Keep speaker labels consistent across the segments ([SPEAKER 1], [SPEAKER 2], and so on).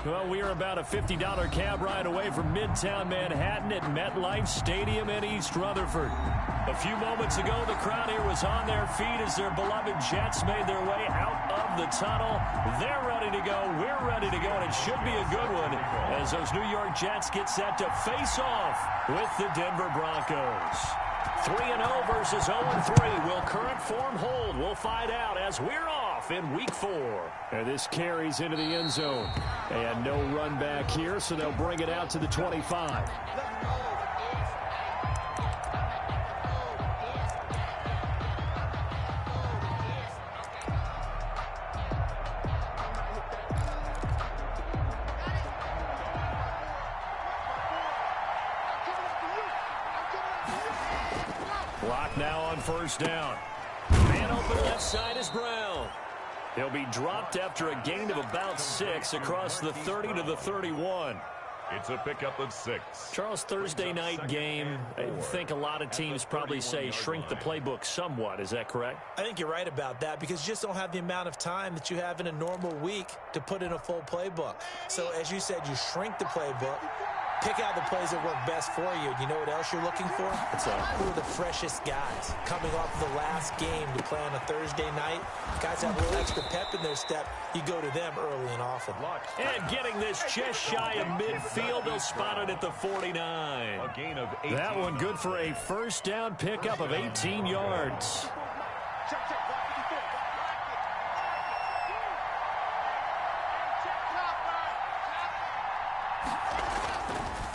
[SPEAKER 1] Well, we are about a $50 cab ride away from Midtown Manhattan at MetLife Stadium in East Rutherford. A few moments ago, the crowd here was on their feet as their beloved Jets made their way out of the tunnel. They're ready to go. We're ready to go, and it should be a good one as those New York Jets get set to face off with the Denver Broncos. 3-0 versus 0-3. Will current form hold? We'll find out as we're off in Week 4. And this carries into the end zone. And no run back here, so they'll bring it out to the 25. Block now on first down. Man open left side is Brown. He'll be dropped after a gain of about 6 across the 30 to the 31.
[SPEAKER 2] It's a pickup of 6.
[SPEAKER 1] Charles, Thursday night game, I think a lot of teams probably say shrink the playbook somewhat. Is that correct?
[SPEAKER 3] I think you're right about that because you just don't have the amount of time that you have in a normal week to put in a full playbook. So, as you said, you shrink the playbook. Pick out the plays that work best for you. You know what else you're looking for? Who are the freshest guys coming off the last game to play on a Thursday night? Guys have a little extra pep in their step. You go to them early and often.
[SPEAKER 1] And getting this just shy of midfield, they'll spot it at the 49.
[SPEAKER 2] A gain of 18.
[SPEAKER 1] That one good for a first down pickup of 18 yards.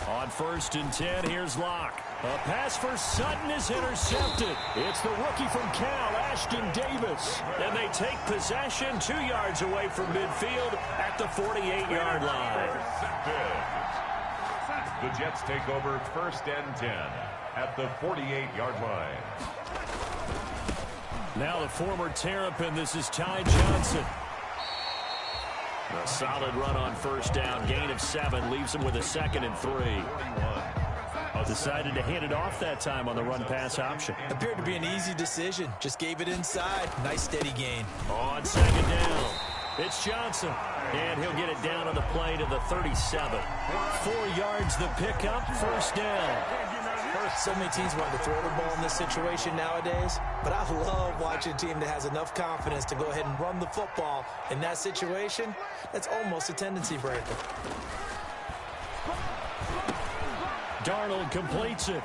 [SPEAKER 1] On 1st and 10, here's Locke. A pass for Sutton is intercepted. It's the rookie from Cal, Ashton Davis. And they take possession 2 yards away from midfield at the 48-yard line.
[SPEAKER 2] The Jets take over 1st and 10 at the 48-yard line.
[SPEAKER 1] Now the former Terrapin, this is Ty Johnson. A solid run on first down. Gain of 7 leaves him with a 2nd and 3. Decided to hand it off that time on the run-pass option.
[SPEAKER 3] Appeared to be an easy decision. Just gave it inside. Nice steady gain.
[SPEAKER 1] On 2nd down, it's Johnson. And he'll get it down on the play to the 37. 4 yards the pickup, first down.
[SPEAKER 3] So many teams want to throw the ball in this situation nowadays, but I love watching a team that has enough confidence to go ahead and run the football in that situation. That's almost a tendency breaker.
[SPEAKER 1] Darnold completes it.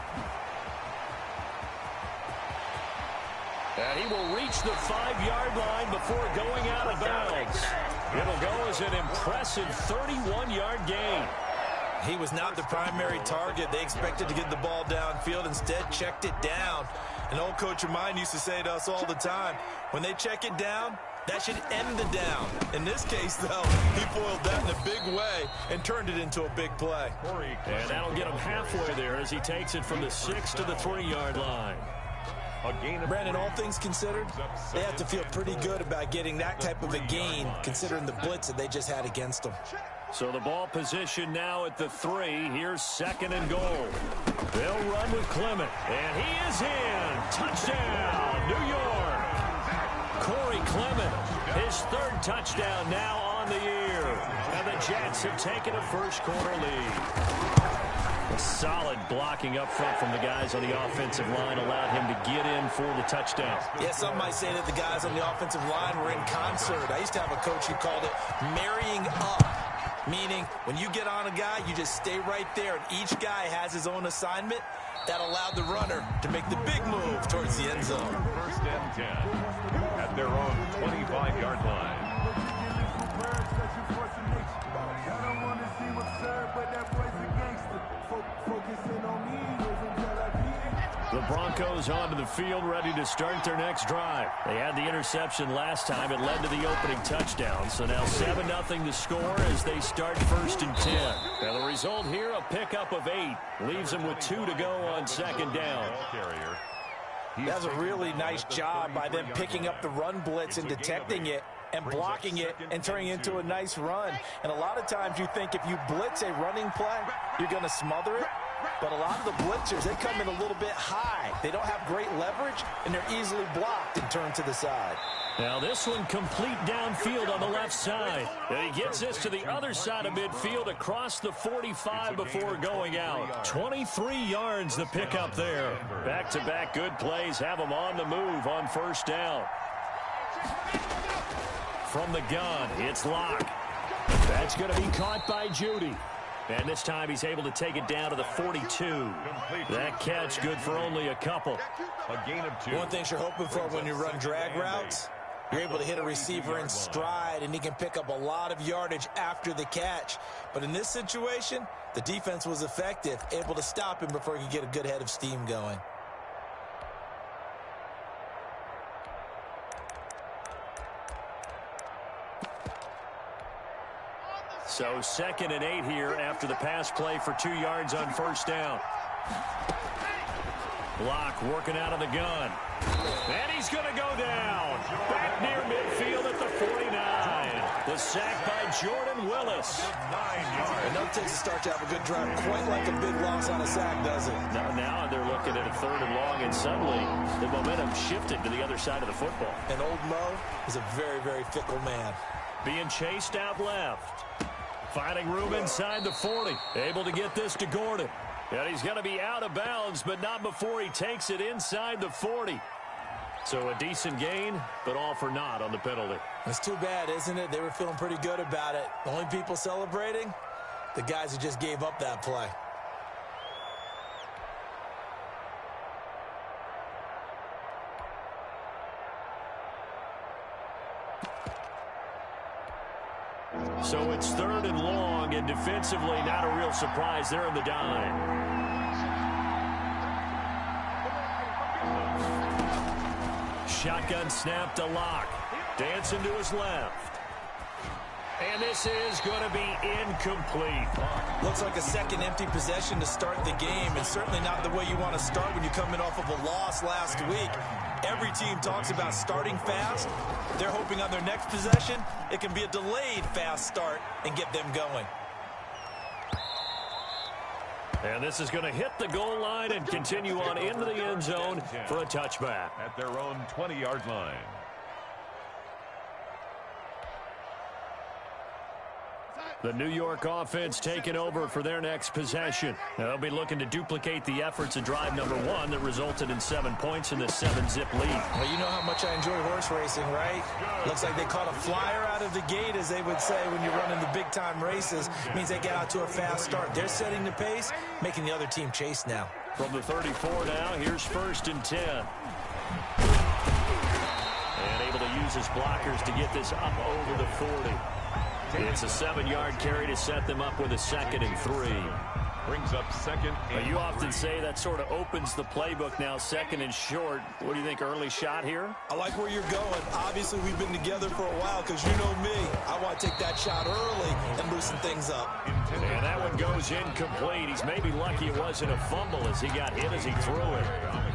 [SPEAKER 1] And he will reach the 5-yard line before going out of bounds. It'll go as an impressive 31-yard gain.
[SPEAKER 3] He was not the primary target. They expected to get the ball downfield. Instead, checked it down. An old coach of mine used to say to us all the time, when they check it down, that should end the down. In this case, though, he foiled that in a big way and turned it into a big play.
[SPEAKER 1] And that'll get him halfway there as he takes it from the 6 to the 3-yard line.
[SPEAKER 3] Brandon, all things considered, they have to feel pretty good about getting that type of a gain considering the blitz that they just had against them.
[SPEAKER 1] So the ball position now at the 3. Here's 2nd and goal. They'll run with Clement. And he is in. Touchdown, New York. Corey Clement, his 3rd touchdown now on the year. And the Jets have taken a first-quarter lead. A solid blocking up front from the guys on the offensive line allowed him to get in for the touchdown.
[SPEAKER 3] Yeah, some might say that the guys on the offensive line were in concert. I used to have a coach who called it marrying up. Meaning, when you get on a guy, you just stay right there, and each guy has his own assignment. That allowed the runner to make the big move towards the end zone.
[SPEAKER 2] 1st and 10 at their own 25-yard line.
[SPEAKER 1] The Broncos onto the field, ready to start their next drive. They had the interception last time. It led to the opening touchdown. So now 7-0 to score as they start 1st and 10. Now the result here, a pickup of 8. Leaves them with 2 to go on 2nd down.
[SPEAKER 3] That was a really nice job by them picking up the run blitz and detecting it and blocking it and turning it into a nice run. And a lot of times you think if you blitz a running play, you're going to smother it. But a lot of the blitzers, they come in a little bit high. They don't have great leverage, and they're easily blocked and turned to the side.
[SPEAKER 1] Now this one complete downfield on the left side. And he gets this to the other side of midfield across the 45 before going out. 23 yards the pickup there. Back-to-back good plays have him on the move on first down. From the gun, it's Locke. That's going to be caught by Judy. And this time he's able to take it down to the 42. That catch good for only a couple.
[SPEAKER 2] A gain of 2.
[SPEAKER 3] One thing you're hoping for when you run drag routes, you're able to hit a receiver in stride, and he can pick up a lot of yardage after the catch. But in this situation, the defense was effective, able to stop him before he could get a good head of steam going.
[SPEAKER 1] So 2nd and 8 here after the pass play for 2 yards on first down. Locke working out of the gun. And he's going to go down. Back near midfield at the 49. The sack by Jordan Willis.
[SPEAKER 2] 9 yards.
[SPEAKER 3] And no takes to start to have a good drive. Quite like a big loss on a sack, does it?
[SPEAKER 1] Now they're looking at a 3rd and long, and suddenly the momentum shifted to the other side of the football.
[SPEAKER 3] And old Mo is a very, very fickle man.
[SPEAKER 1] Being chased out left. Finding room inside the 40. Able to get this to Gordon. And he's going to be out of bounds, but not before he takes it inside the 40. So a decent gain, but all for naught on the penalty.
[SPEAKER 3] It's too bad, isn't it? They were feeling pretty good about it. The only people celebrating, the guys who just gave up that play.
[SPEAKER 1] So it's 3rd and long, and defensively not a real surprise there in the dime. Shotgun snap to Locke. Dancing to his left. And this is going to be incomplete.
[SPEAKER 3] Looks like a second empty possession to start the game, and certainly not the way you want to start when you're coming off of a loss last week. Every team talks about starting fast. They're hoping on their next possession, it can be a delayed fast start and get them going.
[SPEAKER 1] And this is going to hit the goal line and continue on into the end zone for a touchback.
[SPEAKER 2] At their own 20-yard line.
[SPEAKER 1] The New York offense taking over for their next possession. They'll be looking to duplicate the efforts of drive number 1 that resulted in 7 points in the 7-zip lead.
[SPEAKER 3] Well, you know how much I enjoy horse racing, right? Looks like they caught a flyer out of the gate, as they would say when you're running the big-time races. It means they get out to a fast start. They're setting the pace, making the other team chase now.
[SPEAKER 1] From the 34 now, here's 1st and 10. And able to use his blockers to get this up over the 40. It's a 7-yard carry to set them up with a 2nd and 3.
[SPEAKER 2] Brings up 2nd and
[SPEAKER 1] You often say that sort of opens the playbook now, 2nd and short. What do you think, early shot here?
[SPEAKER 3] I like where you're going. Obviously, we've been together for a while because you know me. I want to take that shot early and loosen things up.
[SPEAKER 1] And that one goes incomplete. He's maybe lucky it wasn't a fumble as he got hit as he threw it.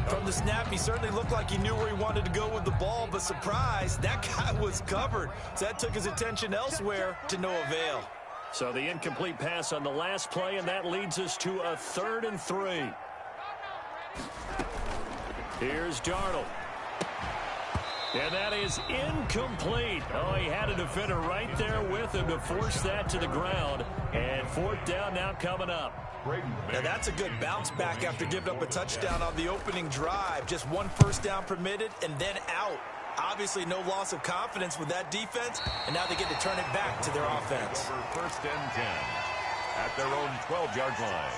[SPEAKER 3] From the snap, he certainly looked like he knew where he wanted to go with the ball, but surprise, that guy was covered. So that took his attention elsewhere to no avail.
[SPEAKER 1] So the incomplete pass on the last play, and that leads us to a 3rd and 3. Here's Darnold. And that is incomplete. Oh, he had a defender right there with him to force that to the ground. And 4th down now coming up.
[SPEAKER 3] Now that's a good bounce back after giving up a touchdown on the opening drive. Just 1 first down permitted and then out. Obviously no loss of confidence with that defense, and now they get to turn it back to their offense.
[SPEAKER 2] 1st and 10 at their own 12-yard line.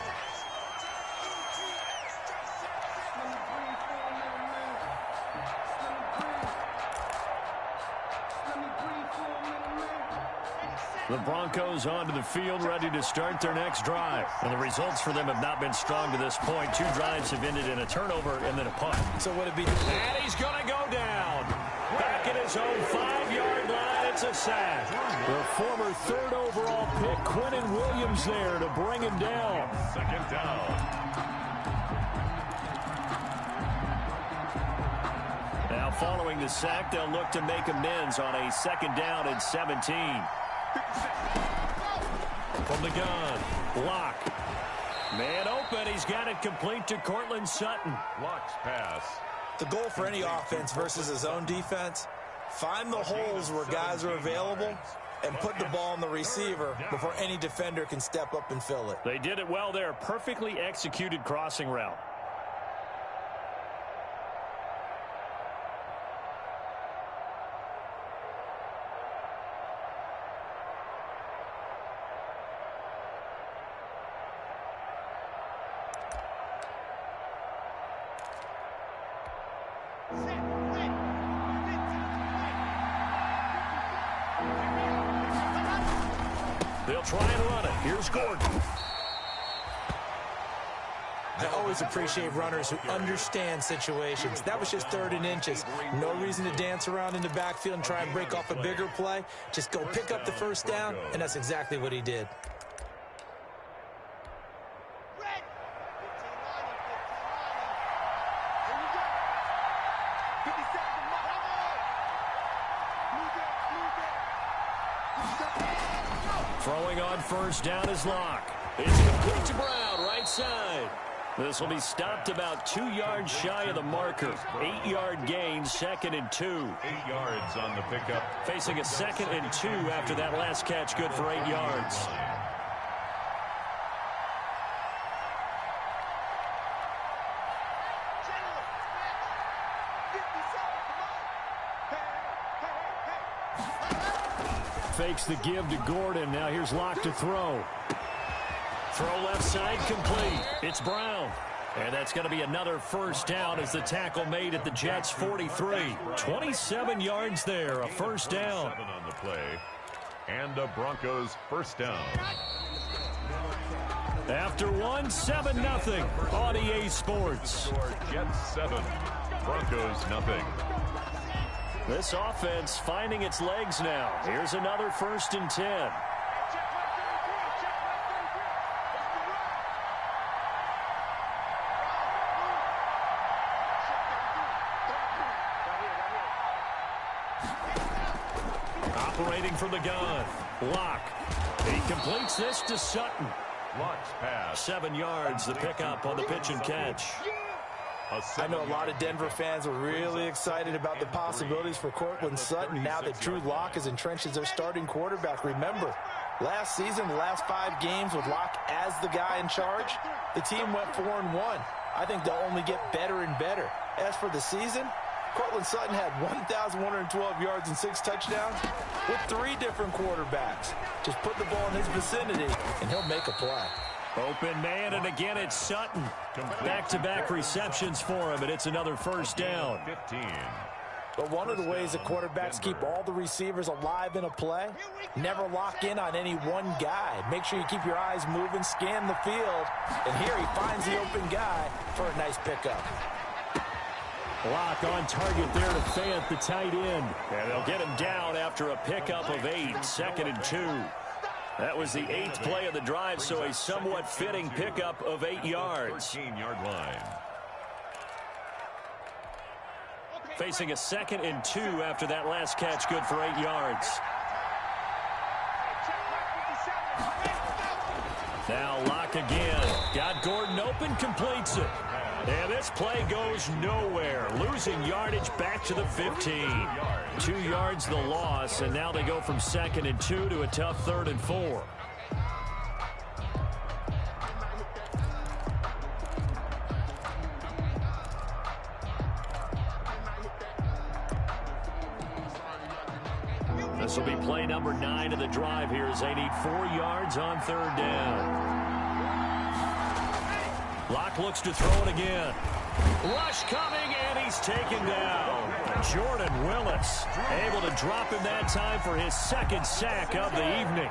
[SPEAKER 1] The Broncos onto the field, ready to start their next drive. And the results for them have not been strong to this point. 2 drives have ended in a turnover and then a punt.
[SPEAKER 3] So would it be...
[SPEAKER 1] And he's going to go down. Back at his own 5-yard line, it's a sack. The former 3rd overall pick, Quinnen Williams, there to bring him down.
[SPEAKER 2] 2nd down.
[SPEAKER 1] Now following the sack, they'll look to make amends on a 2nd down and 17. From the gun, Locke. Man open, he's got it complete to Cortland Sutton.
[SPEAKER 2] Locke's pass.
[SPEAKER 3] The goal for any offense versus his own defense, Find the holes where guys are available and put the ball on the receiver before any defender can step up and fill it.
[SPEAKER 1] They did it well there. Perfectly executed crossing route. They'll try and run it. Here's Gordon.
[SPEAKER 3] I always appreciate runners who understand situations. That was just 3rd and inches. No reason to dance around in the backfield and try and break off a bigger play. Just go pick up the first down, and that's exactly what he did.
[SPEAKER 1] Throwing on first down is Locke. It's complete to Brown, right side. This will be stopped about 2 yards shy of the marker. 8-yard gain, 2nd and 2.
[SPEAKER 2] 8 yards on the pickup.
[SPEAKER 1] Facing a 2nd and 2 after that last catch, good for 8 yards. Fakes the give to Gordon. Now here's Locke to throw. Throw left side complete. It's Brown. And that's going to be another first down as the tackle made at the Jets' 43. 27 yards there, a first down.
[SPEAKER 2] 7 on the play. And the Broncos first down.
[SPEAKER 1] After 1, 7-0 on EA Sports.
[SPEAKER 2] Jets 7, Broncos nothing.
[SPEAKER 1] This offense finding its legs now. Here's another 1st and 10. Operating from the gun. Locke. He completes this to Sutton.
[SPEAKER 2] Locke's pass.
[SPEAKER 1] 7 yards, the pickup on the pitch and catch.
[SPEAKER 3] I know a lot of Denver fans are really excited about the possibilities for Cortland Sutton now that Drew Lock is entrenched as their starting quarterback. Remember, last season, the last 5 games with Lock as the guy in charge, the team went 4-1. I think they'll only get better and better. As for the season, Cortland Sutton had 1,112 yards and 6 touchdowns with 3 different quarterbacks. Just put the ball in his vicinity, and he'll make a play.
[SPEAKER 1] Open man, and again it's Sutton. Back-to-back receptions for him, and it's another first down.
[SPEAKER 2] 15.
[SPEAKER 3] But one of the ways that quarterbacks keep all the receivers alive in a play, never lock in on any one guy. Make sure you keep your eyes moving, scan the field, and here he finds the open guy for a nice pickup.
[SPEAKER 1] Lock on target there to Fant, the tight end. And they'll get him down after a pickup of 8, 2nd and 2. That was the 8th play of the drive, so a somewhat fitting pickup of 8 yards.
[SPEAKER 2] 13-yard line.
[SPEAKER 1] Facing a 2nd and 2 after that last catch, good for 8 yards. Now Locke again. Got Gordon open, completes it. And this play goes nowhere. Losing yardage back to the 15. 2 yards the loss, and now they go from 2nd and 2 to a tough 3rd and 4. This will be play number 9 of the drive here as they need 4 yards on 3rd down. Locke looks to throw it again. Rush coming, and he's taken down. Jordan Willis able to drop him that time for his 2nd sack of the evening.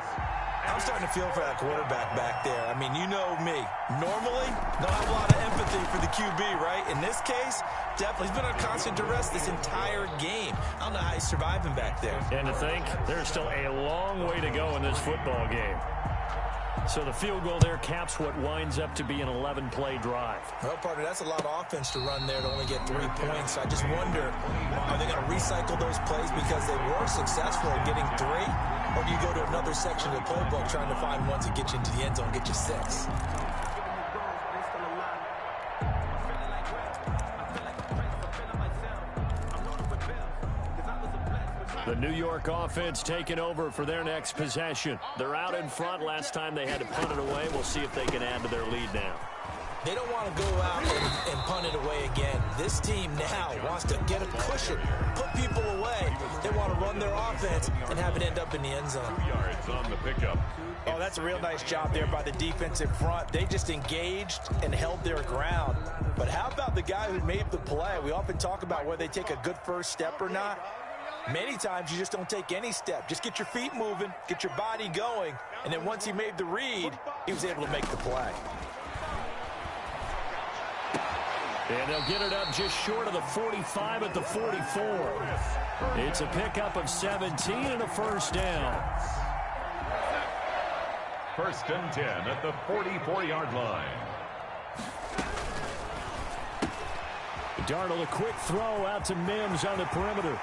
[SPEAKER 3] I'm starting to feel for that quarterback back there. I mean, you know me. Normally, don't have a lot of empathy for the QB, right? In this case, definitely. He's been on constant duress this entire game. I don't know how he's surviving back there.
[SPEAKER 1] And to think, there's still a long way to go in this football game. So the field goal there caps what winds up to be an 11-play drive.
[SPEAKER 3] Well, partner, that's a lot of offense to run there to only get 3 points. I just wonder, are they going to recycle those plays because they were successful at getting 3? Or do you go to another section of the playbook trying to find ones that get you into the end zone and get you 6?
[SPEAKER 1] The New York offense taking over for their next possession. They're out in front. Last time they had to punt it away. We'll see if they can add to their lead now.
[SPEAKER 3] They don't want to go out and punt it away again. This team now wants to get a cushion, put people away. They want to run their offense and have it end up in the end zone.
[SPEAKER 2] 2 yards on the pickup.
[SPEAKER 4] Oh, that's a real nice job there by the defensive front. They just engaged and held their ground. But how about the guy who made the play? We often talk about whether they take a good first step or not. Many times you just don't take any step. Just get your feet moving, get your body going, and then once he made the read, he was able to make the play.
[SPEAKER 1] And they'll get it up just short of the 45 at the 44. It's a pickup of 17 and a first down.
[SPEAKER 2] 1st and 10 at the 44-yard line.
[SPEAKER 1] Darnold, a quick throw out to Mims on the perimeter.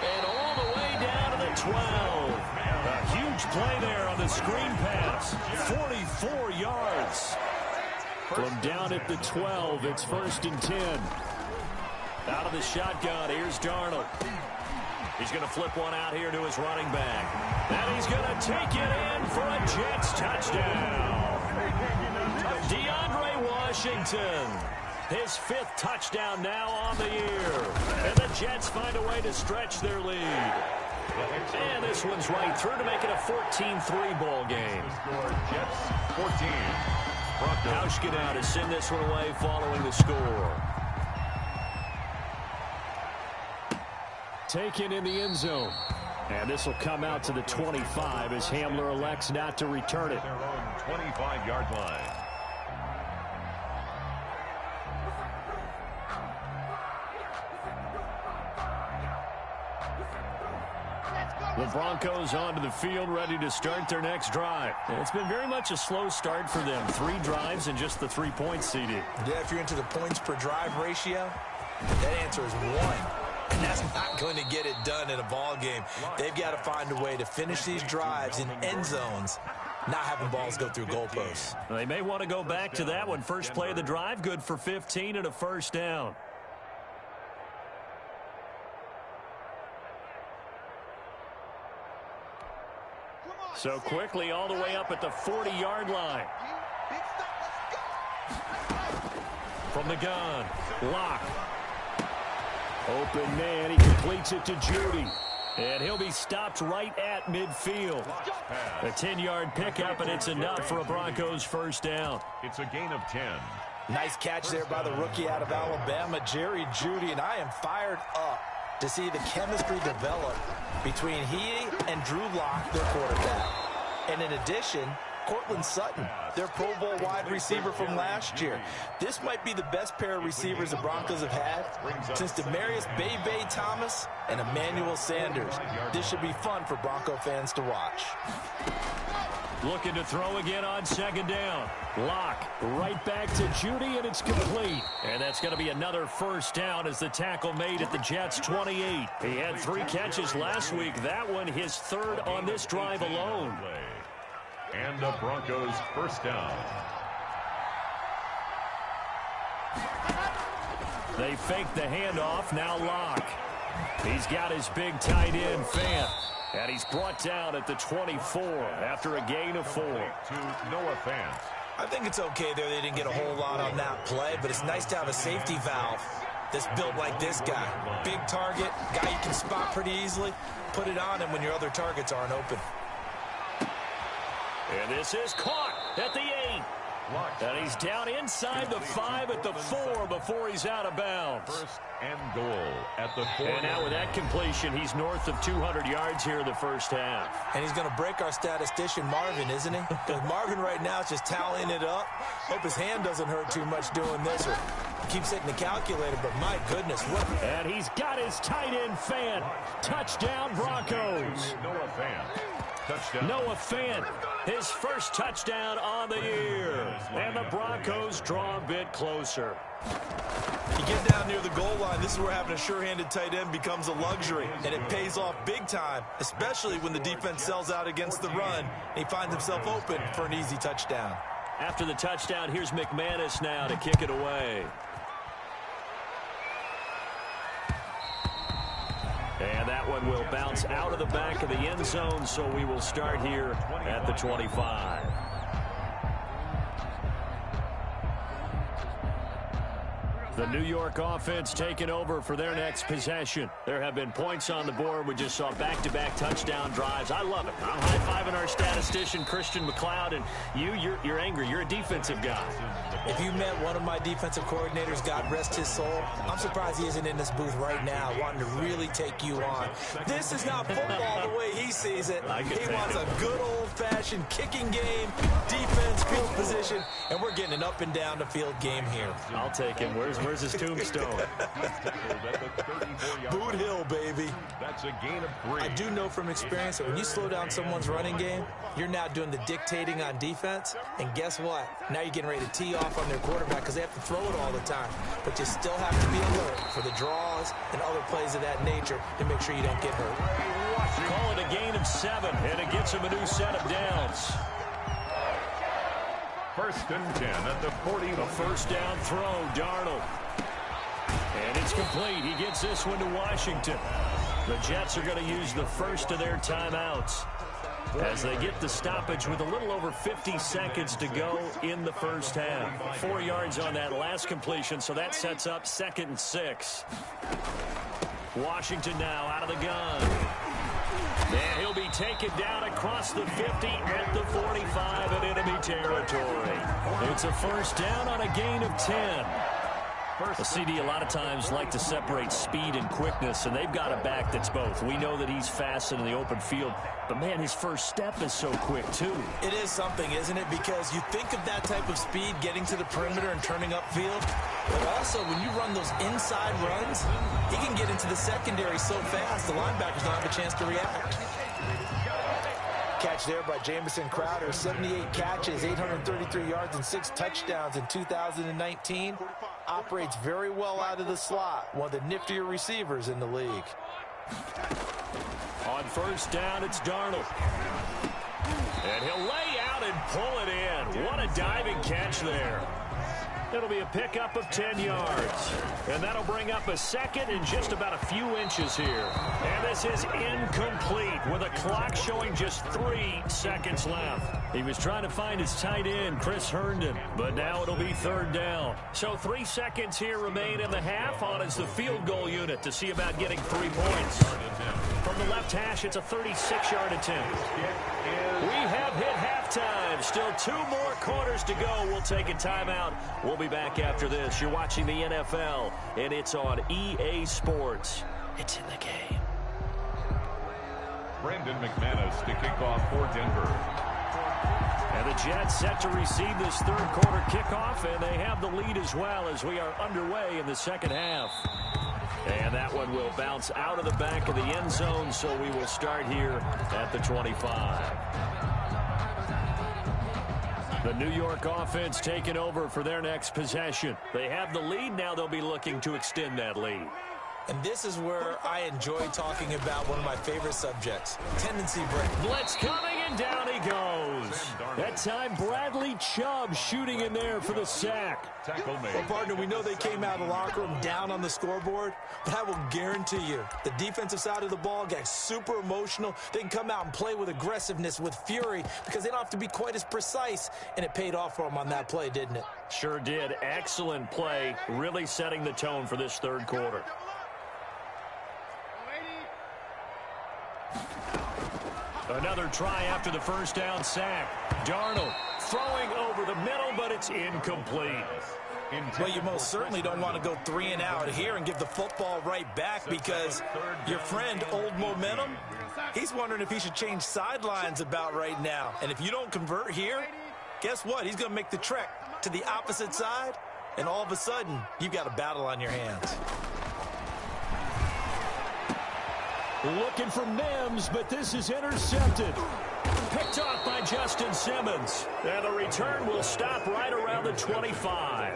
[SPEAKER 1] And all the way down to the 12. A huge play there on the screen pass. 44 yards. From down at the 12, it's 1st and 10. Out of the shotgun, here's Darnold. He's going to flip one out here to his running back. And he's going to take it in for a Jets touchdown. DeAndre Washington, his 5th touchdown now on the year. And the Jets find a way to stretch their lead. And this one's right through to make it a 14-3 ball game.
[SPEAKER 2] Jets 14.
[SPEAKER 1] Hauschka to send this one away following the score. Taken in the end zone. And this will come out to the 25 as Hamler elects not to return it.
[SPEAKER 2] Their own 25-yard line.
[SPEAKER 1] The Broncos onto the field, ready to start their next drive. And it's been very much a slow start for them. 3 drives and just the 3 points seeded.
[SPEAKER 3] Yeah, if you're into the points per drive ratio, that answer is 1. And that's not going to get it done in a ball game. They've got to find a way to finish these drives in end zones, not having balls go through goalposts.
[SPEAKER 1] Well, they may want to go back to that one. First play of the drive, good for 15 and a first down. So quickly all the way up at the 40-yard line. From the gun, Locke. Open man, he completes it to Judy. And he'll be stopped right at midfield. A 10-yard pickup, and it's enough for a Broncos first down.
[SPEAKER 2] It's a gain of 10.
[SPEAKER 4] Nice catch there by the rookie out of Alabama, Jerry Judy, and I am fired up to see the chemistry develop between he and Drew Lock, their quarterback. And in addition, Cortland Sutton, their Pro Bowl wide receiver from last year. This might be the best pair of receivers the Broncos have had since Demaryius Bebe Thomas and Emmanuel Sanders. This should be fun for Bronco fans to watch.
[SPEAKER 1] Looking to throw again on 2nd down. Locke right back to Judy, and it's complete. And that's going to be another first down as the tackle made at the Jets' 28. He had 3 catches last week. That one his 3rd on this drive alone.
[SPEAKER 2] And the Broncos first down.
[SPEAKER 1] They fake the handoff. Now Locke. He's got his big tight end, Fant. And he's brought down at the 24 after a gain of 4.
[SPEAKER 2] To Noah Fant.
[SPEAKER 3] I think it's okay there. They didn't get a whole lot on that play, but it's nice to have a safety valve that's built like this guy. Big target, guy you can spot pretty easily. Put it on him when your other targets aren't open.
[SPEAKER 1] And this is caught at the 8. And he's down inside the 5 at the 4 before he's out of bounds.
[SPEAKER 2] First and goal at the 4.
[SPEAKER 1] And now with that completion, he's north of 200 yards here in the first half.
[SPEAKER 3] And he's going to break our statistician, Marvin, isn't he? Because Marvin right now is just tallying it up. Hope his hand doesn't hurt too much doing this or keeps hitting the calculator, but my goodness. What?
[SPEAKER 1] And he's got his tight end, Fant. Touchdown, Broncos.
[SPEAKER 2] Noah Fant. Touchdown.
[SPEAKER 1] Noah Fant, his first touchdown on the year. And the Broncos draw a bit closer.
[SPEAKER 3] You get down near the goal line, this is where having a sure-handed tight end becomes a luxury, and it pays off big time, especially when the defense sells out against the run, and he finds himself open for an easy touchdown.
[SPEAKER 1] After the touchdown, here's McManus now to kick it away. will bounce out of the back of the end zone, so we will start here at the 25. The New York offense taking over for their next possession. There have been points on the board. We just saw back-to-back touchdown drives. I love it. I'm high-fiving our statistician, Christian McLeod, and you're angry. You're a defensive guy.
[SPEAKER 3] If you met one of my defensive coordinators, God rest his soul, I'm surprised he isn't in this booth right now wanting to really take you on. This is not football the way he sees it. He wants a good old-fashioned kicking game, defense, field position, and we're getting an up-and-down-the-field game here.
[SPEAKER 1] I'll take him. Where's his tombstone?
[SPEAKER 3] Boot Hill, baby.
[SPEAKER 2] That's a gain of 3.
[SPEAKER 3] I do know from experience that when you slow down someone's running game, you're now doing the dictating on defense. And guess what? Now you're getting ready to tee off on their quarterback because they have to throw it all the time. But you still have to be alert for the draws and other plays of that nature to make sure you don't get hurt.
[SPEAKER 1] Call it a gain of 7, and it gets him a new set of downs.
[SPEAKER 2] 1st and 10 at the 40.
[SPEAKER 1] A first down throw, Darnold. And it's complete. He gets this one to Washington. The Jets are going to use the first of their timeouts as they get the stoppage with a little over 50 seconds to go in the first half. 4 yards on that last completion, so that sets up 2nd and 6. Washington now out of the gun. And he'll be taken down across the 50 at the 45 in enemy territory. It's a first down on a gain of 10. The CD a lot of times like to separate speed and quickness, and they've got a back that's both. We know that he's fast in the open field, but, man, his first step is so quick, too.
[SPEAKER 3] It is something, isn't it? Because you think of that type of speed getting to the perimeter and turning upfield, but also when you run those inside runs, he can get into the secondary so fast the linebackers don't have a chance to react. Catch there by Jamison Crowder, 78 catches, 833 yards, and 6 touchdowns in 2019. Operates very well out of the slot, one of the niftier receivers in the league.
[SPEAKER 1] On first down, it's Darnold. And he'll lay out and pull it in. What a diving catch there. It'll be a pickup of 10 yards. And that'll bring up a second and just about a few inches here. And this is incomplete with a clock showing just 3 seconds left. He was trying to find his tight end, Chris Herndon, but now it'll be 3rd down. So 3 seconds here remain in the half on as the field goal unit to see about getting 3 points. From the left hash, it's a 36-yard attempt. We have hit halftime. Still 2 more quarters to go. We'll take a timeout. We'll be back after this. You're watching the NFL, and it's on EA Sports. It's in the game.
[SPEAKER 2] Brandon McManus to kick off for Denver.
[SPEAKER 1] And the Jets set to receive this 3rd quarter kickoff, and they have the lead as well as we are underway in the 2nd half. And that one will bounce out of the back of the end zone, so we will start here at the 25. The New York offense taking over for their next possession. They have the lead. Now they'll be looking to extend that lead.
[SPEAKER 3] And this is where I enjoy talking about one of my favorite subjects, tendency break.
[SPEAKER 1] Blitz coming, and down he goes. That time, Bradley Chubb shooting in there for the sack.
[SPEAKER 3] Well, partner, we know they came out of the locker room down on the scoreboard, but I will guarantee you the defensive side of the ball got super emotional. They can come out and play with aggressiveness, with fury, because they don't have to be quite as precise, and it paid off for them on that play, didn't it?
[SPEAKER 1] Sure did. Excellent play, really setting the tone for this 3rd quarter. Another try after the first down sack. Darnold throwing over the middle, but it's incomplete.
[SPEAKER 3] Well, you most certainly don't want to go 3 and out here and give the football right back because your friend, Old Momentum, he's wondering if he should change sidelines about right now. And if you don't convert here, guess what? He's going to make the trek to the opposite side, and all of a sudden, you've got a battle on your hands.
[SPEAKER 1] Looking for Mims, but this is intercepted. Picked off by Justin Simmons. And the return will stop right around the 25.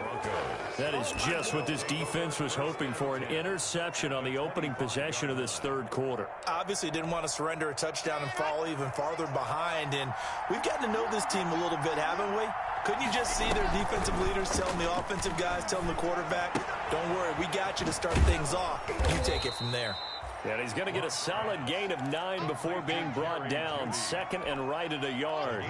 [SPEAKER 1] That is just what this defense was hoping for, an interception on the opening possession of this 3rd quarter.
[SPEAKER 3] Obviously didn't want to surrender a touchdown and fall even farther behind. And we've gotten to know this team a little bit, haven't we? Couldn't you just see their defensive leaders telling the offensive guys, telling the quarterback, don't worry, we got you to start things off. You take it from there.
[SPEAKER 1] And he's going to get a solid gain of 9 before being brought down. Second and right at a yard.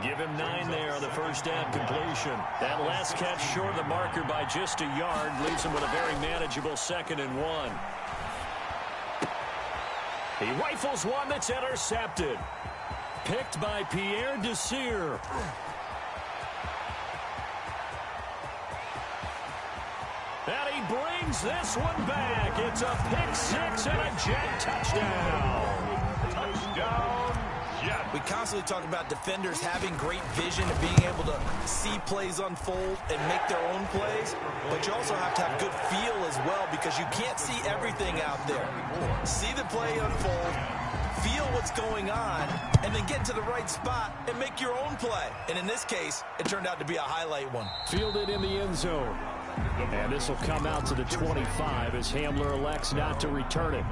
[SPEAKER 1] Give him 9 there on the first down completion. That last catch short of the marker by just a yard leaves him with a very manageable 2nd and 1. He rifles one that's intercepted. Picked by Pierre Desir. And he brings this one back. It's a pick 6 and a Jet touchdown.
[SPEAKER 2] Touchdown, Jet.
[SPEAKER 3] We constantly talk about defenders having great vision and being able to see plays unfold and make their own plays. But you also have to have good feel as well, because you can't see everything out there. See the play unfold, feel what's going on, and then get to the right spot and make your own play. And in this case, it turned out to be a highlight one.
[SPEAKER 1] Fielded in the end zone. And this will come out to the 25 as Hamler elects not to return it.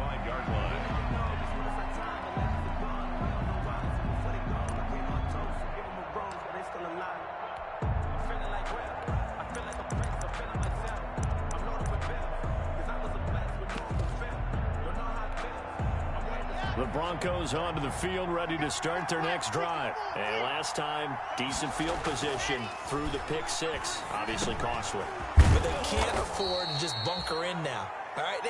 [SPEAKER 1] The Broncos onto the field, ready to start their next drive. And last time, decent field position through the pick 6. Obviously costly.
[SPEAKER 3] But they can't afford to just bunker in now. All right,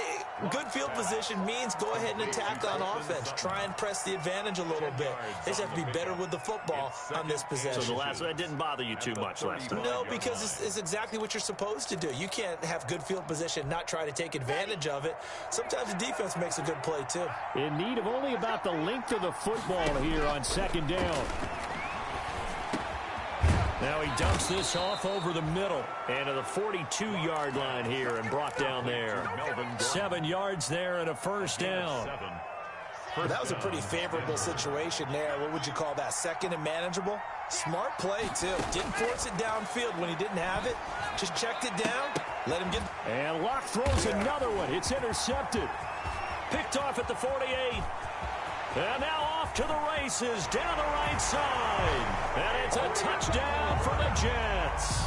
[SPEAKER 3] good field position means go ahead and attack on offense. Try and press the advantage a little bit. They just have to be better with the football on this possession.
[SPEAKER 1] So the last one didn't bother you too much last time?
[SPEAKER 3] No, because it's exactly what you're supposed to do. You can't have good field position, not try to take advantage of it. Sometimes the defense makes a good play, too.
[SPEAKER 1] In need of only about the length of the football here on 2nd down. Now he dumps this off over the middle and to the 42-yard line here and brought down there. 7 yards there and a first down.
[SPEAKER 3] Well, that was a pretty favorable situation there. What would you call that? 2nd and manageable? Smart play, too. Didn't force it downfield when he didn't have it. Just checked it down. Let him get...
[SPEAKER 1] And Locke throws another one. It's intercepted. Picked off at the 48. And now off to the races down the right side. And it's a touchdown for the Jets.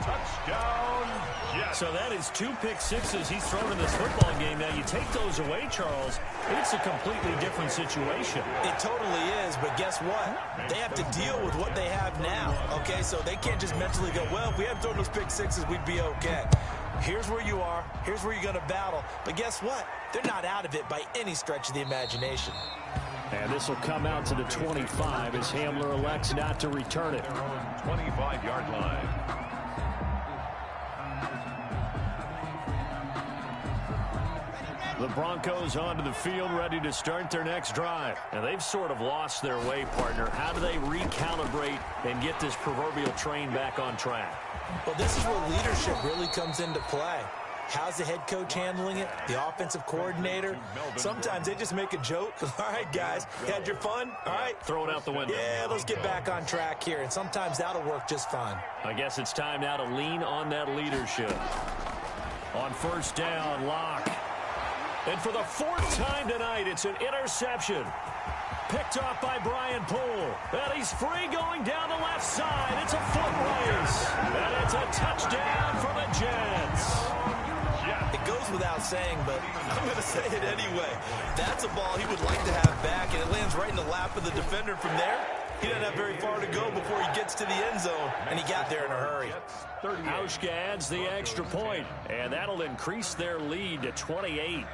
[SPEAKER 2] Touchdown, Jets.
[SPEAKER 1] So that is 2 pick 6s he's thrown in this football game. Now you take those away, Charles, it's a completely different situation.
[SPEAKER 3] It totally is, but guess what? They have to deal with what they have now, okay? So they can't just mentally go, well, if we hadn't thrown those pick 6s, we'd be okay. Here's where you are. Here's where you're going to battle. But guess what? They're not out of it by any stretch of the imagination.
[SPEAKER 1] And this will come out to the 25 as Hamler elects not to return it.
[SPEAKER 2] 25-yard line.
[SPEAKER 1] The Broncos onto the field, ready to start their next drive. And they've sort of lost their way, partner. How do they recalibrate and get this proverbial train back on track?
[SPEAKER 3] Well, this is where leadership really comes into play. How's the head coach handling it? The offensive coordinator? Sometimes they just make a joke. All right, guys, you had your fun? All right.
[SPEAKER 1] Throw it out the window.
[SPEAKER 3] Yeah, let's get back on track here. And sometimes that'll work just fine.
[SPEAKER 1] I guess it's time now to lean on that leadership. On first down, Locke. And for the 4th time tonight, it's an interception. Picked off by Brian Poole. And he's free going down the left side. It's a foot race. And it's a touchdown for the Jets.
[SPEAKER 3] It goes without saying, but I'm going to say it anyway. That's a ball he would like to have back, and it lands right in the lap of the defender from there. He doesn't have very far to go before he gets to the end zone, and he got there in a hurry.
[SPEAKER 1] Hauschka adds the extra point, and that'll increase their lead to 28.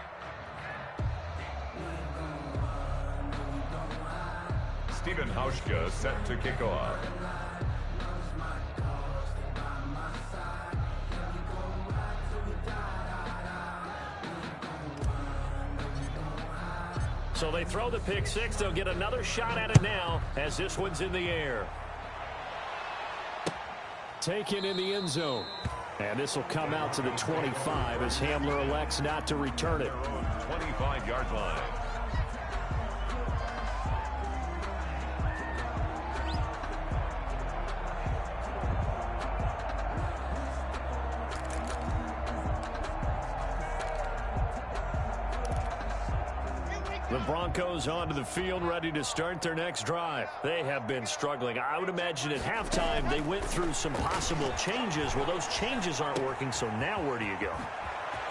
[SPEAKER 2] Stephen Hauschka set to kick off.
[SPEAKER 1] So they throw the pick 6. They'll get another shot at it now as this one's in the air. Taken in the end zone. And this will come out to the 25 as Hamler elects not to return it.
[SPEAKER 2] 25-yard line.
[SPEAKER 1] The Broncos onto the field, ready to start their next drive. They have been struggling. I would imagine at halftime they went through some possible changes. Well, those changes aren't working, so now where do you go?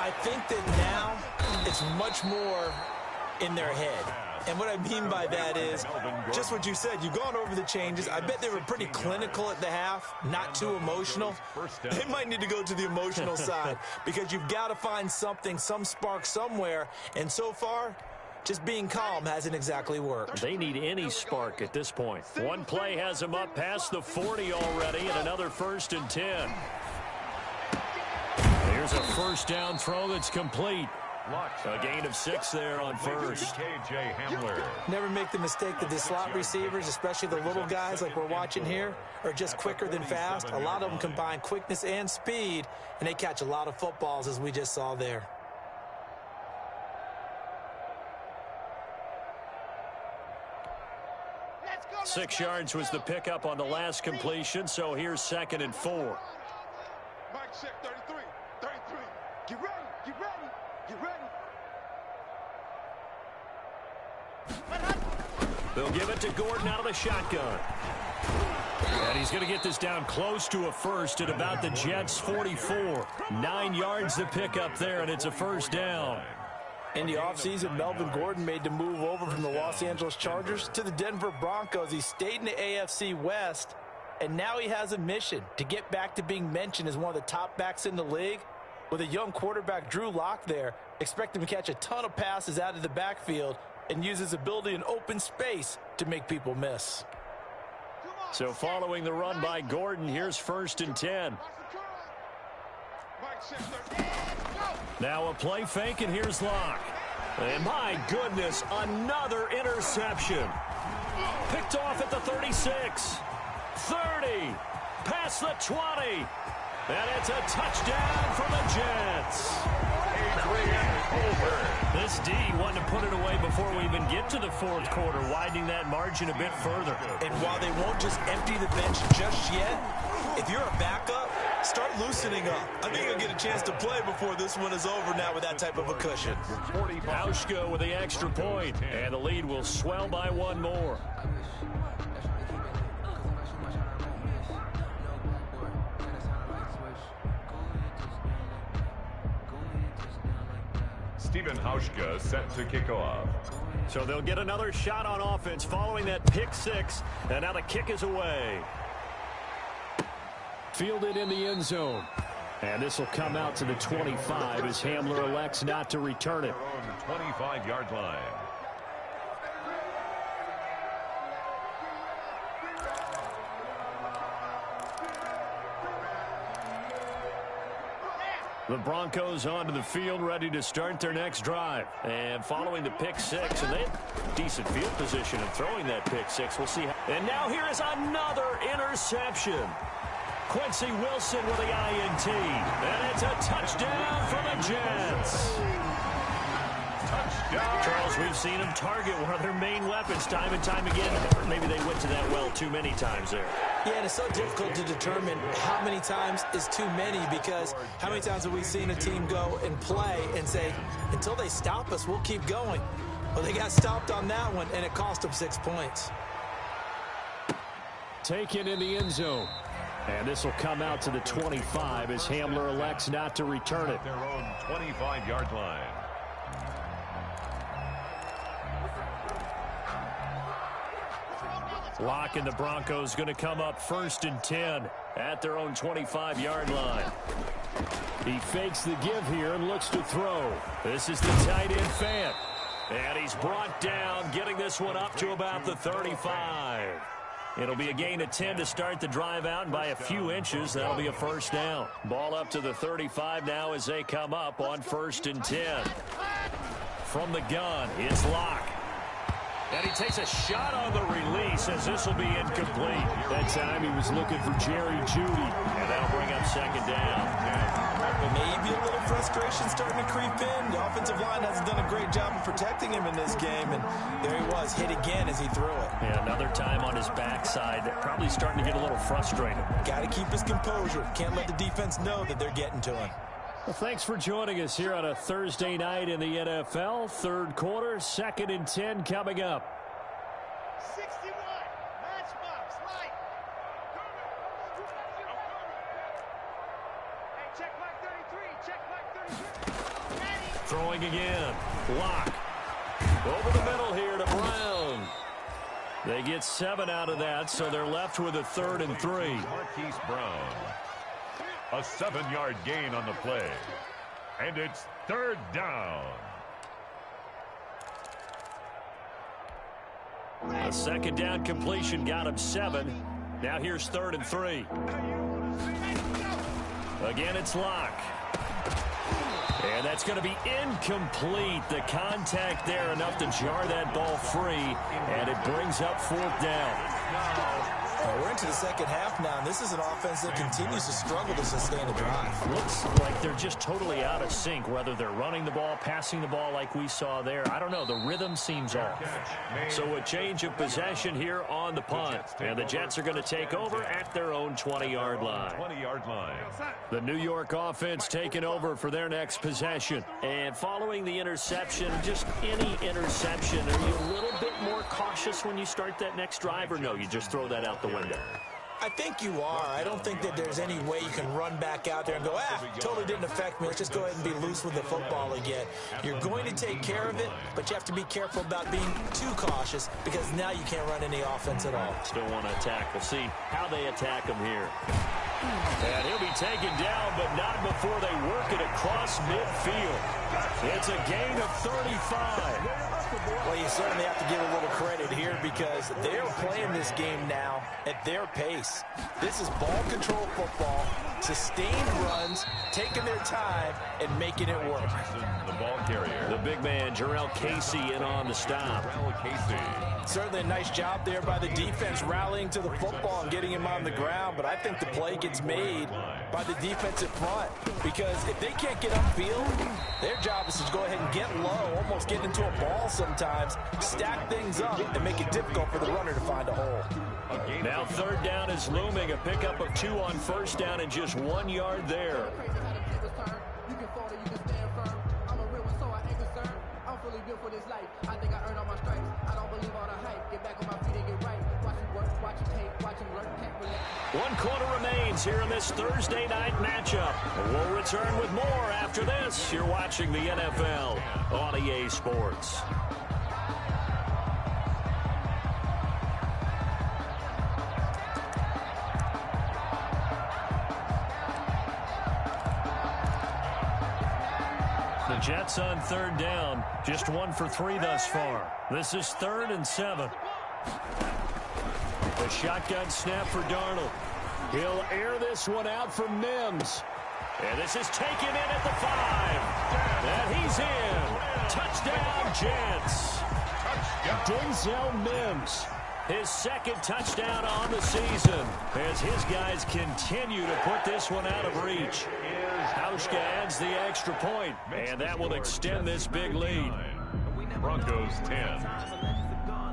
[SPEAKER 3] I think that now it's much more in their head. And what I mean by that is just what you said. You've gone over the changes. I bet they were pretty clinical at the half, not too emotional. They might need to go to the emotional side because you've got to find something, some spark somewhere. And so far, just being calm hasn't exactly worked.
[SPEAKER 1] They need any spark at this point. One play has them up past the 40 already, and another 1st and 10. Here's a first down throw that's complete. A gain of 6 there on first.
[SPEAKER 3] Never make the mistake that the slot receivers, especially the little guys like we're watching here, are just quicker than fast. A lot of them combine quickness and speed, and they catch a lot of footballs, as we just saw there.
[SPEAKER 1] Go, 6 yards was the pickup on the last completion, so here's 2nd and 4.
[SPEAKER 5] Mike check 33. Get ready. Get ready.
[SPEAKER 1] They'll give it to Gordon out of the shotgun. And he's going to get this down close to a first at about the Jets' 44. 9 yards to pick up there, and it's a first down.
[SPEAKER 4] In the offseason, Melvin Gordon made the move over from the Los Angeles Chargers to the Denver Broncos. He stayed in the AFC West, and now he has a mission to get back to being mentioned as one of the top backs in the league. With a young quarterback, Drew Lock, there, expect him to catch a ton of passes out of the backfield and use his ability in open space to make people miss.
[SPEAKER 1] So following the run by Gordon, here's 1st and 10. Now a play fake, and here's Lock. And my goodness, another interception. Picked off at the 36. 30. Past the 20. And it's a touchdown for the Jets. This D wanted to put it away before we even get to the 4th quarter, widening that margin a bit further.
[SPEAKER 3] And while they won't just empty the bench just yet, if you're a backup, start loosening up. I think you'll get a chance to play before this one is over now with that type of a cushion.
[SPEAKER 1] Hauschka with the extra point, and the lead will swell by 1 more.
[SPEAKER 2] Stephen Hauschka set to kick off.
[SPEAKER 1] So they'll get another shot on offense following that pick 6, and now the kick is away. Fielded in the end zone. And this will come out to the 25 as Hamler elects not to return it.
[SPEAKER 2] 25-yard line.
[SPEAKER 1] The Broncos onto the field, ready to start their next drive. And following the pick 6, and they have decent field position in throwing that pick 6. We'll see how. And now here is another interception. Quincy Wilson with the INT. And it's a touchdown for the Jets. Touchdown. Charles, we've seen them target one of their main weapons time and time again. Or maybe they went to that well too many times there.
[SPEAKER 3] Yeah, and it's so difficult to determine how many times is too many, because how many times have we seen a team go and play and say, until they stop us, we'll keep going. Well, they got stopped on that one, and it cost them 6 points.
[SPEAKER 1] Taken in the end zone. And this will come out to the 25 as Hamler elects not to return it.
[SPEAKER 2] Their own 25-yard line.
[SPEAKER 1] Lock and the Broncos going to come up 1st and 10 at their own 25-yard line. He fakes the give here and looks to throw. This is the tight end Fant. And he's brought down, getting this one up to about the 35. It'll be a gain of 10 to start the drive out, and by a few inches, that'll be a first down. Ball up to the 35 now as they come up on 1st and 10. From the gun, it's Lock. And he takes a shot on the release as this will be incomplete. That time he was looking for Jerry Jeudy, and that'll bring up 2nd down.
[SPEAKER 3] Maybe a little frustration starting to creep in. The offensive line hasn't done a great job of protecting him in this game, and there he was, hit again as he threw it.
[SPEAKER 1] Yeah, another time on his backside, probably starting to get a little frustrated.
[SPEAKER 3] Got to keep his composure. Can't let the defense know that they're getting to him.
[SPEAKER 1] Well, thanks for joining us here on a Thursday night in the NFL. 3rd quarter, 2nd and 10 coming up.
[SPEAKER 5] 61, matchbox, light. Hey, check back 33, check back 33.
[SPEAKER 1] throwing again. Locke. Over the middle here to Brown. They get 7 out of that, so they're left with a 3rd and 3.
[SPEAKER 2] Marquise Brown. A 7-yard gain on the play. And it's 3rd down.
[SPEAKER 1] A 2nd down completion got him 7. Now here's 3rd and 3. Again, it's Locke. And that's going to be incomplete. The contact there enough to jar that ball free, and it brings up 4th down.
[SPEAKER 3] We're into the second half now, and this is an offense that continues to struggle to sustain a drive.
[SPEAKER 1] Looks like they're just totally out of sync, whether they're running the ball, passing the ball like we saw there. I don't know. The rhythm seems off. So a change of possession here on the punt. And the Jets are going to take over at their own 20-yard line.
[SPEAKER 2] 20-yard line.
[SPEAKER 1] The New York offense taking over for their next possession. And following the interception, just any interception, are you a little bit more cautious when you start that next drive, or no, you just throw that out the window?
[SPEAKER 3] I think you are. I don't think that there's any way you can run back out there and go, totally didn't affect me. Let's just go ahead and be loose with the football again. You're going to take care of it, but you have to be careful about being too cautious because now you can't run any offense at all.
[SPEAKER 1] Still want to attack. We'll see how they attack him here. And he'll be taken down, but not before they work it across midfield. It's a gain of 35.
[SPEAKER 3] Well, you certainly have to give a little credit here because they're playing this game now at their pace. This is ball control football, sustained runs, taking their time, and making it work.
[SPEAKER 2] The ball carrier.
[SPEAKER 1] The big man, Jarrell Casey, in on the stop.
[SPEAKER 2] Jarrell Casey.
[SPEAKER 3] Certainly a nice job there by the defense rallying to the football and getting him on the ground, but I think the play gets made by the defensive front because if they can't get upfield, their job is to go ahead and get low, almost get into a ball sometimes, stack things up, and make it difficult for the runner to find a hole.
[SPEAKER 1] Now 3rd down is looming, a pickup of 2 on 1st down and just 1 yard there. One quarter remains here in this Thursday night matchup. We'll return with more after this. You're watching the NFL on EA Sports. The Jets on 3rd down, just 1 for 3 thus far. This is 3rd and 7. A shotgun snap for Darnold. He'll air this one out for Mims. And this is taken in at the 5. And he's in. Touchdown, Jets. Denzel Mims. His 2nd touchdown on the season as his guys continue to put this one out of reach. Hauschka adds the extra point, and that will extend this big lead.
[SPEAKER 2] Broncos 10.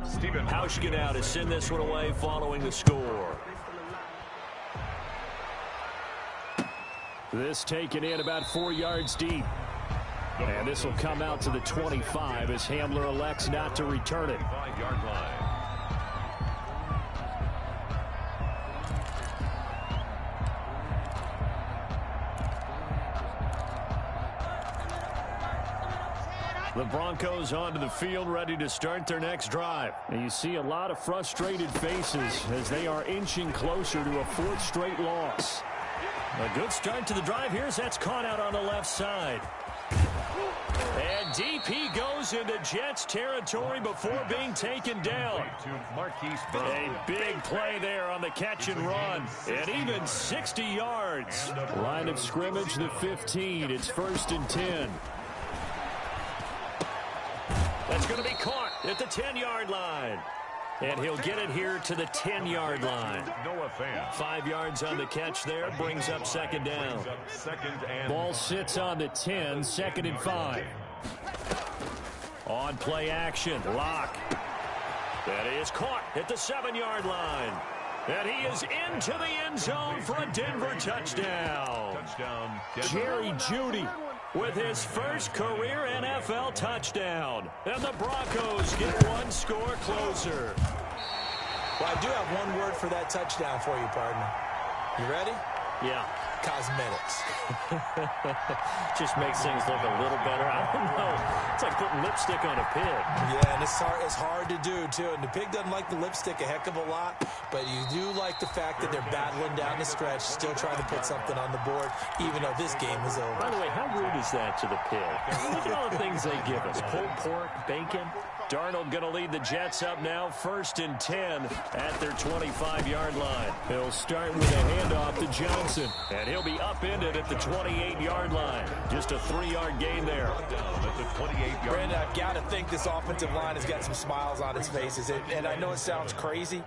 [SPEAKER 2] Stephen
[SPEAKER 1] Hauschka now to send this one away following the score. This taken in about 4 yards deep. And this will come out to the 25 as Hamler elects not to return it.
[SPEAKER 2] 5-yard line.
[SPEAKER 1] The Broncos onto the field, ready to start their next drive. And you see a lot of frustrated faces as they are inching closer to a 4th straight loss. A good start to the drive. Here's that's caught out on the left side. And DP goes into Jets territory before being taken down. A big play there on the catch and run. And even 60 yards. Line of scrimmage, the 15. It's 1st and 10. That's going to be caught at the 10-yard line. And he'll get it here to the 10-yard line. 5 yards on the catch there, brings up 2nd down. Ball sits on the 10, 2nd and 5. On play action, Locke. That is caught at the 7-yard line. And he is into the end zone for a Denver touchdown. Jerry Jeudy with his first career NFL touchdown. And the Broncos get 1 score closer.
[SPEAKER 3] Well, I do have one word for that touchdown for you, partner. You ready?
[SPEAKER 1] Yeah.
[SPEAKER 3] Cosmetics.
[SPEAKER 1] Just makes things look a little better. I don't know. It's like putting lipstick on a pig.
[SPEAKER 3] Yeah, and it's hard to do, too. And the pig doesn't like the lipstick a heck of a lot, but you do like the fact that they're battling down the stretch, still trying to put something on the board, even though this game is over.
[SPEAKER 1] By the way, how rude is that to the pig? Look at all the things they give us. Pulled pork, bacon. Darnold going to lead the Jets up now, 1st and 10 at their 25-yard line. He'll start with a handoff to Johnson, and he'll be upended at the 28-yard line. Just a 3-yard gain there.
[SPEAKER 2] Down at the 28-yard line.
[SPEAKER 3] Brandon, I've got to think this offensive line has got some smiles on its faces, and I know it sounds crazy,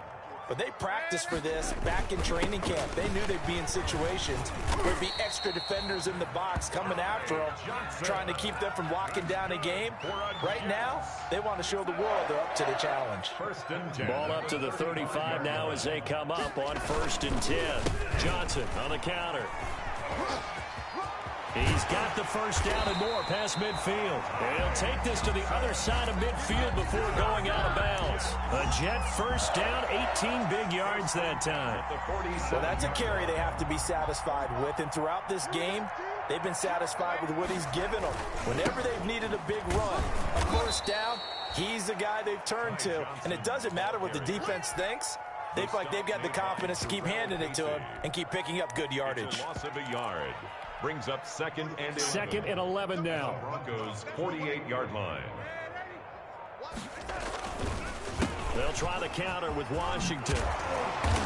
[SPEAKER 3] but they practiced for this back in training camp. They knew they'd be in situations where there'd be extra defenders in the box coming after them, trying to keep them from locking down a game. Right now, they want to show the world they're up to the challenge.
[SPEAKER 2] 1st and 10.
[SPEAKER 1] Ball up to the 35 now as they come up on 1st and 10. Johnson on the counter. He's got the first down and more past midfield. And he'll take this to the other side of midfield before going out of bounds. A Jet first down, 18 big yards that time.
[SPEAKER 3] Well, that's a carry they have to be satisfied with. And throughout this game, they've been satisfied with what he's given them. Whenever they've needed a big run, a first down, he's the guy they've turned to. And it doesn't matter what the defense thinks. They feel like they've got the confidence to keep handing it to him and keep picking up good yardage.
[SPEAKER 2] Loss of a yard. Brings up 2nd and 11.
[SPEAKER 1] 2nd and 11 now.
[SPEAKER 2] Broncos 48-yard line.
[SPEAKER 1] They'll try the counter with Washington.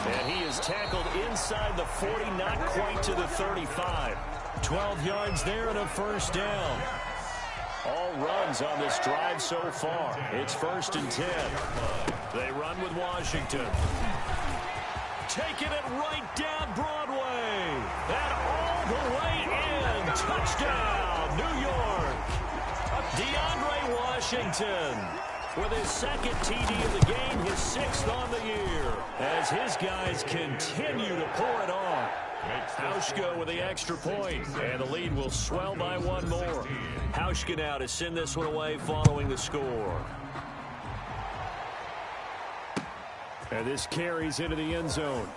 [SPEAKER 1] And he is tackled inside the 40, not quite to the 35. 12 yards there and a first down. All runs on this drive so far. It's 1st and 10. They run with Washington. Taking it right down Broadway. And all the way in. Touchdown, New York. DeAndre Washington with his 2nd TD of the game, his 6th on the year, as his guys continue to pour it on. Hauschka with the extra point, and the lead will swell by 1 more. Hauschka now to send this one away following the score. And this carries into the end zone.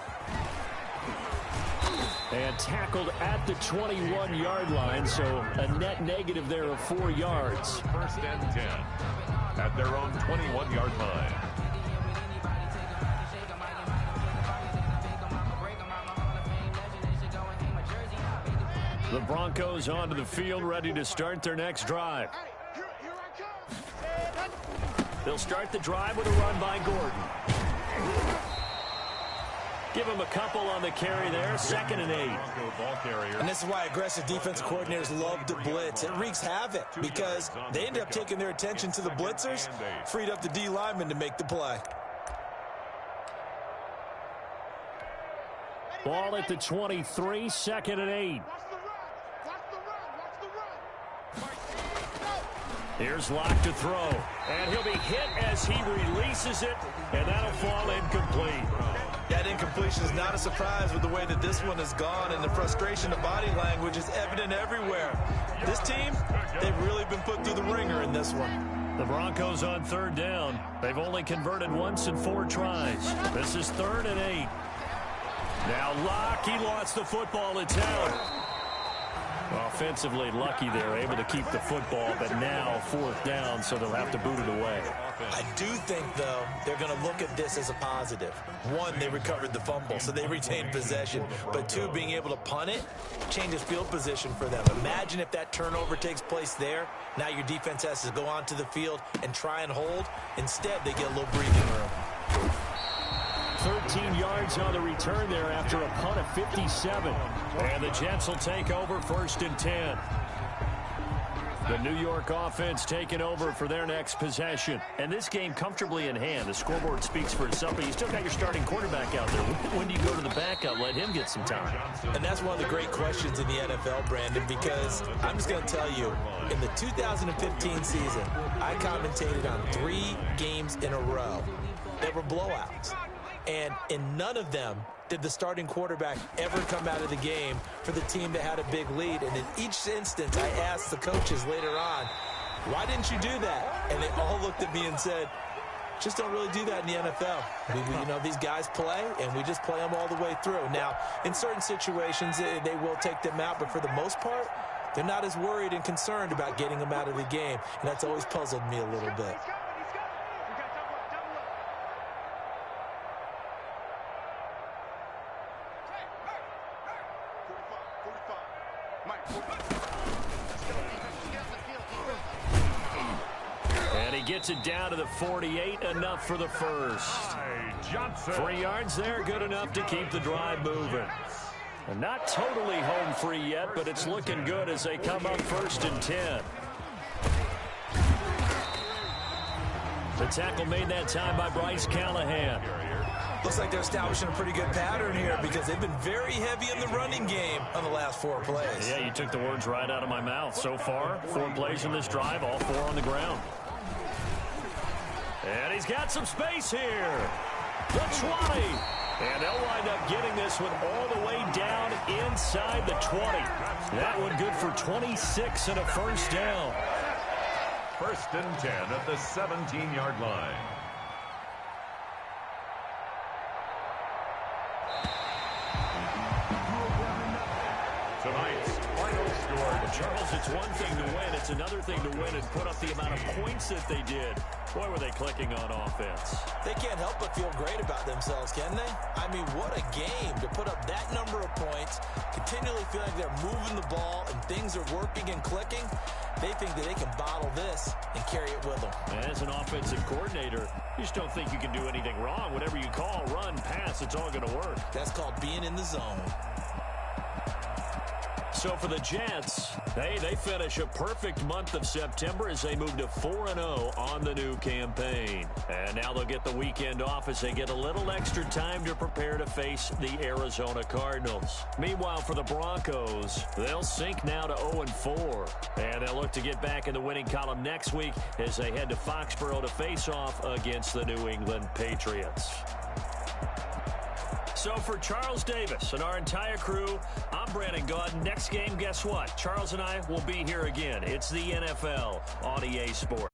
[SPEAKER 1] And tackled at the 21-yard line, so a net negative there of 4 yards.
[SPEAKER 2] 1st and 10 at their own 21-yard line.
[SPEAKER 1] The Broncos onto the field, ready to start their next drive. They'll start the drive with a run by Gordon. Give him a couple on the carry there, 2nd and 8.
[SPEAKER 3] And this is why aggressive defense coordinators love to blitz. It wreaks havoc because they end up taking their attention to the blitzers, freed up the D lineman to make the play.
[SPEAKER 1] Ball at the 23, 2nd and 8. Here's Locke to throw, and he'll be hit as he releases it, and that'll fall incomplete.
[SPEAKER 3] That incompletion is not a surprise with the way that this one has gone, and the frustration of body language is evident everywhere. This team, they've really been put through the ringer in this one.
[SPEAKER 1] The Broncos on 3rd down. They've only converted once in 4 tries. This is 3rd and 8. Now Locke, he lost the football in town. Offensively, lucky they're able to keep the football, but now 4th down, so they'll have to boot it away.
[SPEAKER 3] I do think, though, they're going to look at this as a positive. 1, they recovered the fumble, so they retained possession. But 2, being able to punt it changes field position for them. Imagine if that turnover takes place there. Now your defense has to go onto the field and try and hold. Instead, they get a little breathing room.
[SPEAKER 1] 13 yards on the return there after a punt of 57. And the Jets will take over 1st and 10. The New York offense taking over for their next possession. And this game comfortably in hand. The scoreboard speaks for itself, but you still got your starting quarterback out there. When do you go to the backup? Let him get some time.
[SPEAKER 3] And that's one of the great questions in the NFL, Brandon, because I'm just going to tell you, in the 2015 season, I commentated on 3 games in a row that were blowouts. And in none of them did the starting quarterback ever come out of the game for the team that had a big lead. And in each instance, I asked the coaches later on, why didn't you do that? And they all looked at me and said, Just don't really do that in the NFL. You know, these guys play, and we just play them all the way through. Now, in certain situations, they will take them out, but for the most part, they're not as worried and concerned about getting them out of the game, and that's always puzzled me a little bit.
[SPEAKER 1] And he gets it down to the 48, enough for the first. 3 yards there, good enough to keep the drive moving. And not totally home free yet, but it's looking good as they come up 1st and 10. The tackle made that time by Bryce Callahan.
[SPEAKER 3] Looks like they're establishing a pretty good pattern here because they've been very heavy in the running game on the last 4 plays.
[SPEAKER 1] Yeah, you took the words right out of my mouth. So far, 4 plays in this drive, all 4 on the ground. And he's got some space here. The 20. And they'll wind up getting this one all the way down inside the 20. That one good for 26 and a first down.
[SPEAKER 2] 1st and 10 at the 17-yard line. Tonight's final score.
[SPEAKER 1] Well, Charles, it's one thing to win. It's another thing to win and put up the amount of points that they did. Boy, were they clicking on offense.
[SPEAKER 3] They can't help but feel great about themselves, can they? I mean, what a game to put up that number of points, continually feel like they're moving the ball and things are working and clicking. They think that they can bottle this and carry it with them.
[SPEAKER 1] As an offensive coordinator, you just don't think you can do anything wrong. Whatever you call, run, pass, it's all going to work.
[SPEAKER 3] That's called being in the zone.
[SPEAKER 1] So for the Jets, they finish a perfect month of September as they move to 4-0 on the new campaign. And now they'll get the weekend off as they get a little extra time to prepare to face the Arizona Cardinals. Meanwhile, for the Broncos, they'll sink now to 0-4. And they'll look to get back in the winning column next week as they head to Foxborough to face off against the New England Patriots. So for Charles Davis and our entire crew, I'm Brandon Gaudin. Next game, guess what? Charles and I will be here again. It's the NFL on EA Sports.